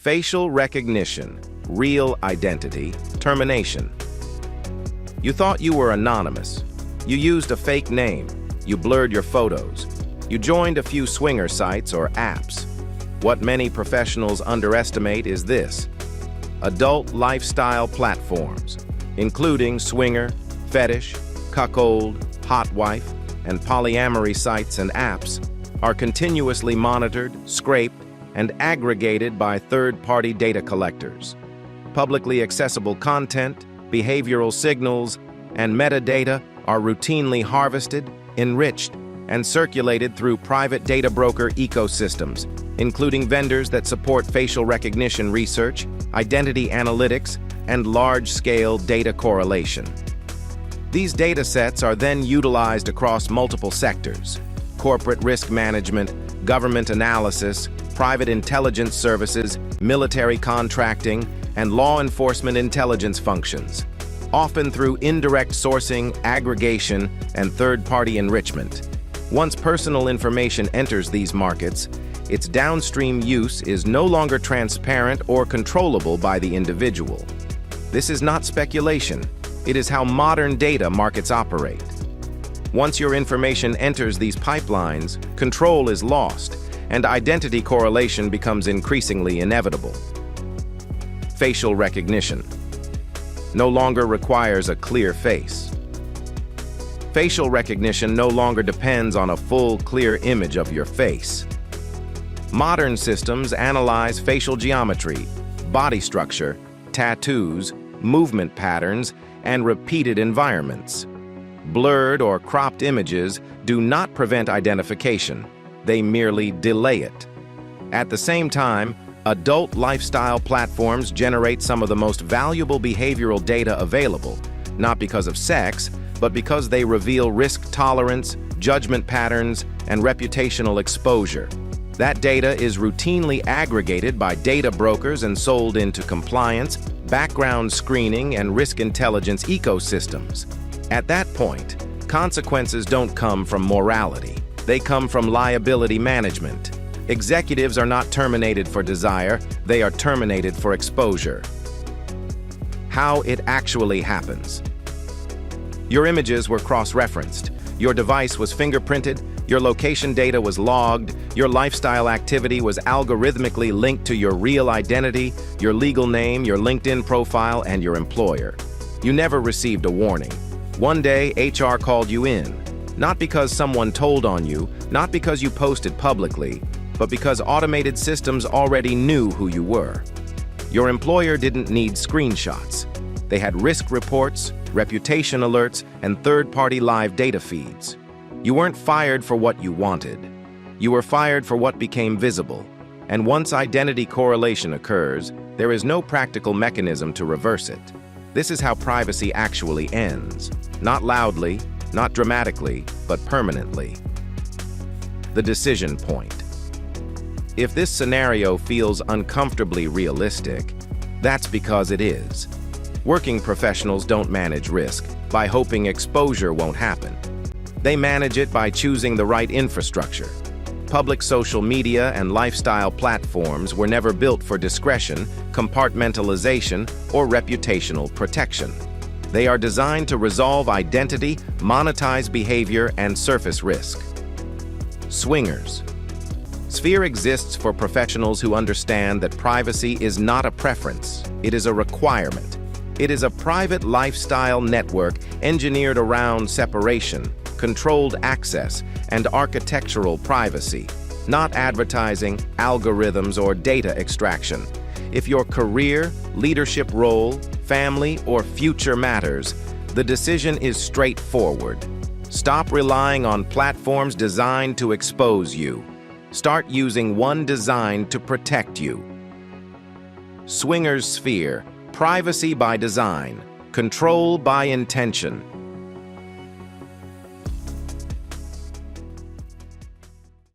Facial recognition, real identity, termination. You thought you were anonymous. You used a fake name. You blurred your photos. You joined a few swinger sites or apps. What many professionals underestimate is this: adult lifestyle platforms, including swinger, fetish, cuckold, hot wife, and polyamory sites and apps, are continuously monitored, scraped, and aggregated by third-party data collectors. Publicly accessible content, behavioral signals, and metadata are routinely harvested, enriched, and circulated through private data broker ecosystems, including vendors that support facial recognition research, identity analytics, and large-scale data correlation. These data sets are then utilized across multiple sectors: corporate risk management, government analysis, private intelligence services, military contracting, and law enforcement intelligence functions, often through indirect sourcing, aggregation, and third-party enrichment. Once personal information enters these markets, its downstream use is no longer transparent or controllable by the individual. This is not speculation. It is how modern data markets operate. Once your information enters these pipelines, control is lost, and identity correlation becomes increasingly inevitable. Facial recognition no longer requires a clear face. Facial recognition no longer depends on a full, clear image of your face. Modern systems analyze facial geometry, body structure, tattoos, movement patterns, and repeated environments. Blurred or cropped images do not prevent identification. They merely delay it. At the same time, adult lifestyle platforms generate some of the most valuable behavioral data available, not because of sex, but because they reveal risk tolerance, judgment patterns, and reputational exposure. That data is routinely aggregated by data brokers and sold into compliance, background screening, and risk intelligence ecosystems. At that point, consequences don't come from morality. They come from liability management. Executives are not terminated for desire, they are terminated for exposure. How it actually happens. Your images were cross-referenced. Your device was fingerprinted, your location data was logged, your lifestyle activity was algorithmically linked to your real identity, your legal name, your LinkedIn profile, and your employer. You never received a warning. One day, HR called you in. Not because someone told on you, not because you posted publicly, but because automated systems already knew who you were. Your employer didn't need screenshots. They had risk reports, reputation alerts, and third-party live data feeds. You weren't fired for what you wanted. You were fired for what became visible. And once identity correlation occurs, there is no practical mechanism to reverse it. This is how privacy actually ends. Not loudly, not dramatically, but permanently. The decision point. If this scenario feels uncomfortably realistic, that's because it is. Working professionals don't manage risk by hoping exposure won't happen. They manage it by choosing the right infrastructure. Public social media and lifestyle platforms were never built for discretion, compartmentalization, or reputational protection. They are designed to resolve identity, monetize behavior, and surface risk. Swingers. Sphere exists for professionals who understand that privacy is not a preference, it is a requirement. It is a private lifestyle network engineered around separation, controlled access, and architectural privacy, not advertising, algorithms, or data extraction. If your career, leadership role, family, or future matters, the decision is straightforward. Stop relying on platforms designed to expose you. Start using one designed to protect you. Swingers Sphere, privacy by design, control by intention.